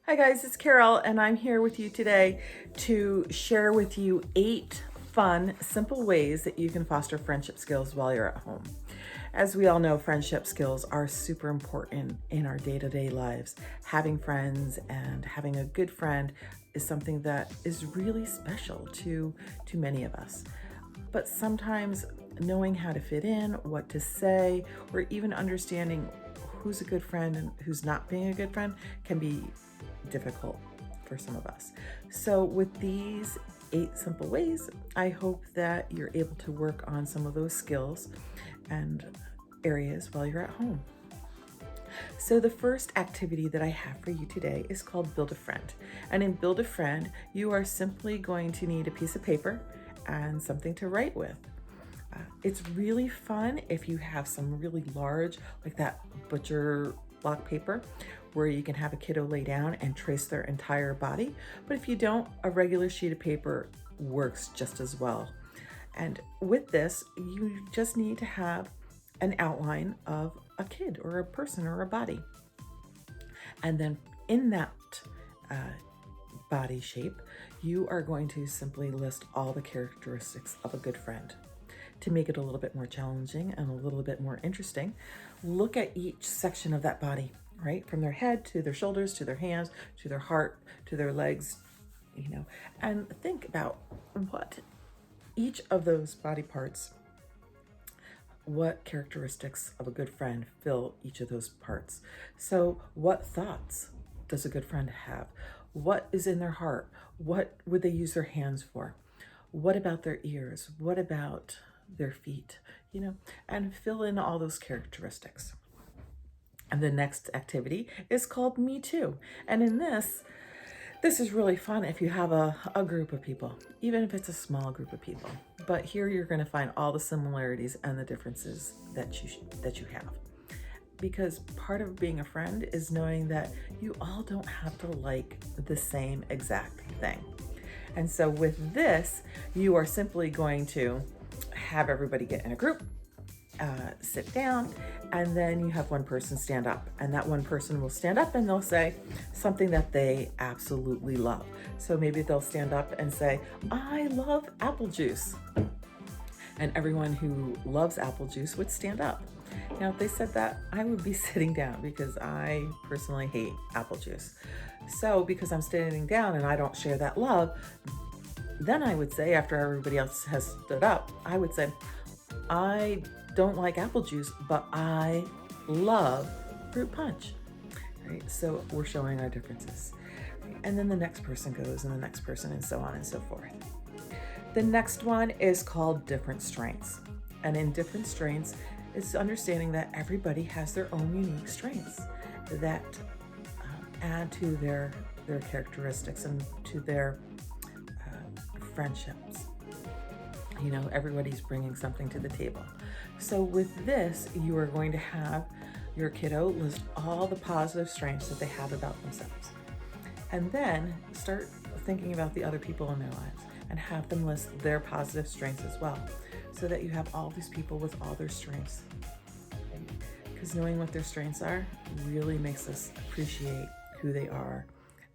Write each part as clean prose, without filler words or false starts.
Hi guys, it's Carol and I'm here with you today to share with you 8 fun, simple ways that you can foster friendship skills while you're at home. As we all know, friendship skills are super important in our day-to-day lives. Having friends and having a good friend is something that is really special to many of us. But sometimes knowing how to fit in, what to say, or even understanding who's a good friend and who's not being a good friend can be difficult for some of us. So with these 8 simple ways, I hope that you're able to work on some of those skills and areas while you're at home. So the first activity that I have for you today is called Build a Friend. And in Build a Friend, you are simply going to need a piece of paper and something to write with. It's really fun if you have some really large, like that butcher block paper, where you can have a kiddo lay down and trace their entire body. But if you don't, a regular sheet of paper works just as well. And with this, you just need to have an outline of a kid or a person or a body. And then in that body shape, you are going to simply list all the characteristics of a good friend. To make it a little bit more challenging and a little bit more interesting, look at each section of that body, right? From their head to their shoulders, to their hands, to their heart, to their legs, and think about what each of those body parts, what characteristics of a good friend fill each of those parts. So what thoughts does a good friend have? What is in their heart? What would they use their hands for? What about their ears? What about their feet? And fill in all those characteristics. And the next activity is called Me Too. And in this is really fun if you have a group of people, even if it's a small group of people. But here you're going to find all the similarities and the differences that you have. Because part of being a friend is knowing that you all don't have to like the same exact thing. And so with this, you are simply going to have everybody get in a group, sit down, and then you have one person stand up, and that one person will stand up and they'll say something that they absolutely love. So maybe they'll stand up and say, I love apple juice. And everyone who loves apple juice would stand up. Now, if they said that, I would be sitting down because I personally hate apple juice. So because I'm standing down and I don't share that love, then I would say, after everybody else has stood up, I would say, I don't like apple juice, but I love fruit punch, right? So we're showing our differences. And then the next person goes, and the next person, and so on and so forth. The next one is called Different Strengths. And in Different Strengths, it's understanding that everybody has their own unique strengths that add to their characteristics and to their friendships. Everybody's bringing something to the table. So with this, you are going to have your kiddo list all the positive strengths that they have about themselves. And then start thinking about the other people in their lives and have them list their positive strengths as well, so that you have all these people with all their strengths. Because knowing what their strengths are really makes us appreciate who they are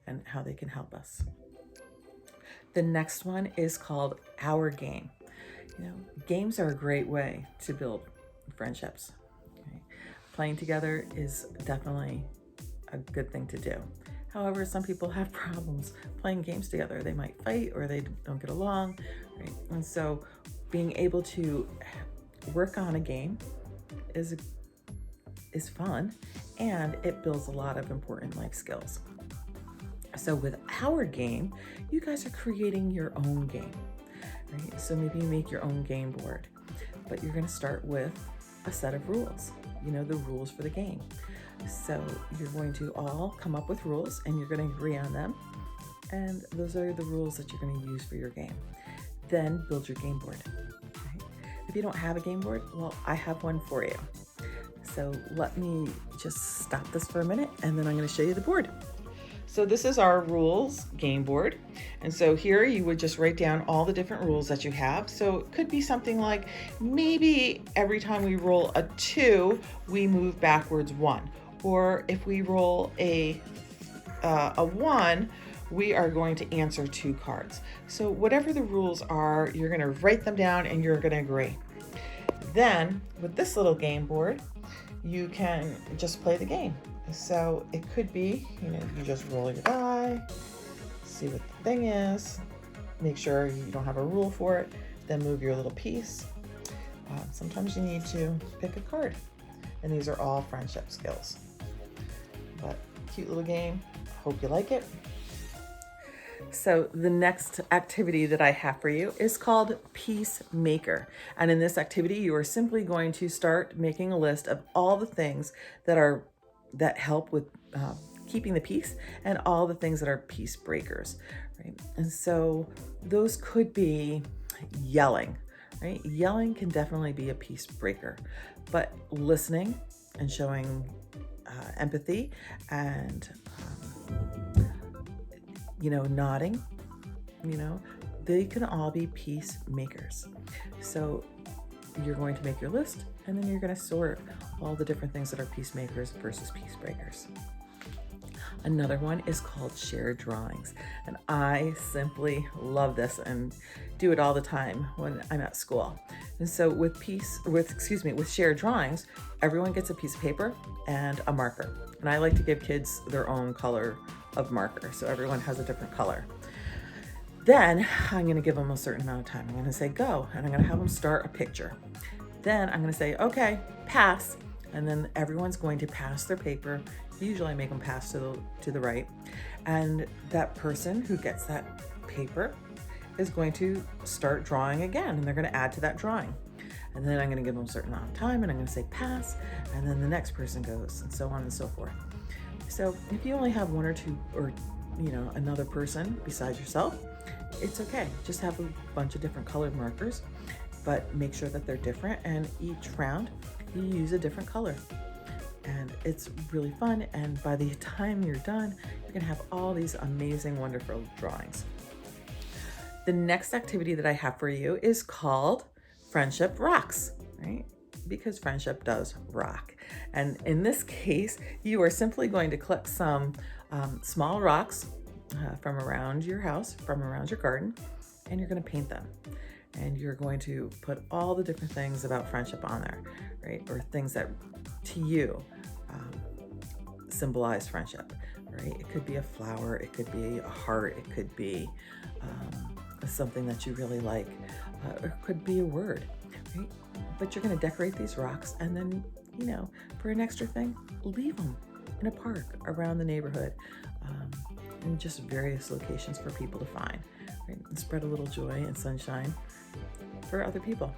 and how they can help us. The next one is called Our Game. Games are a great way to build friendships. Okay? Playing together is definitely a good thing to do. However, some people have problems playing games together. They might fight or they don't get along, right? And so being able to work on a game is fun, and it builds a lot of important life skills. So with Our Game, you guys are creating your own game, right? So maybe you make your own game board, but you're going to start with a set of rules, the rules for the game. So you're going to all come up with rules and you're going to agree on them. And those are the rules that you're going to use for your game. Then build your game board. Okay? If you don't have a game board, well, I have one for you. So let me just stop this for a minute and then I'm going to show you the board. So this is our rules game board. And so here you would just write down all the different rules that you have. So it could be something like, maybe every time we roll a 2, we move backwards 1. Or if we roll a 1, we are going to answer 2 cards. So whatever the rules are, you're going to write them down and you're going to agree. Then with this little game board, you can just play the game. So it could be, you just roll your die, see what the thing is, make sure you don't have a rule for it, then move your little piece. Sometimes you need to pick a card, and these are all friendship skills. But cute little game, hope you like it. So the next activity that I have for you is called Peacemaker. And in this activity, you are simply going to start making a list of all the things that help with keeping the peace, and all the things that are peace breakers, right? And so those could be yelling, right? Yelling can definitely be a peace breaker, but listening and showing empathy and nodding, they can all be peacemakers. So you're going to make your list, and then you're going to sort all the different things that are peacemakers versus peace breakers. Another one is called shared drawings, and I simply love this and do it all the time when I'm at school. And so with shared drawings, everyone gets a piece of paper and a marker, and I like to give kids their own color of marker, so everyone has a different color. Then I'm going to give them a certain amount of time. I'm going to say go, and I'm going to have them start a picture. Then I'm going to say, okay, pass, and then everyone's going to pass their paper. Usually I make them pass to the right, and that person who gets that paper is going to start drawing again, and they're going to add to that drawing. And then I'm going to give them a certain amount of time, and I'm going to say pass, and then the next person goes, and so on and so forth. So if you only have one or two, or another person besides yourself, it's okay. Just have a bunch of different colored markers, but make sure that they're different, and each round you use a different color. And it's really fun, and by the time you're done, you're gonna have all these amazing, wonderful drawings. The next activity that I have for you is called Friendship Rocks, right? Because friendship does rock. And in this case, you are simply going to collect some small rocks from around your house, from around your garden, and you're going to paint them. And you're going to put all the different things about friendship on there, right? Or things that to you symbolize friendship, right? It could be a flower, it could be a heart, it could be something that you really like, or it could be a word, right? But you're going to decorate these rocks, and then, for an extra thing, leave them in a park around the neighborhood, in just various locations for people to find, right? And spread a little joy and sunshine for other people.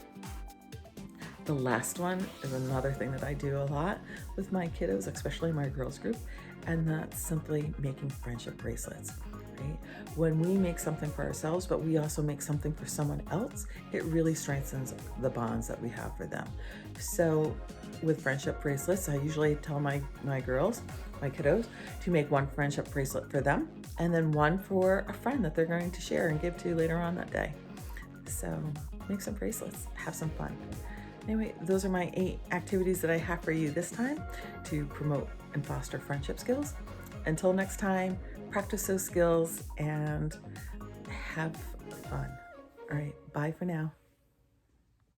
The last one is another thing that I do a lot with my kiddos, especially my girls group, and that's simply making friendship bracelets. Right? When we make something for ourselves, but we also make something for someone else, it really strengthens the bonds that we have for them. So with friendship bracelets, I usually tell my girls, my kiddos, to make one friendship bracelet for them, and then one for a friend that they're going to share and give to later on that day. So make some bracelets, have some fun. Anyway, those are my 8 activities that I have for you this time to promote and foster friendship skills. Until next time, practice those skills and have fun. All right, bye for now.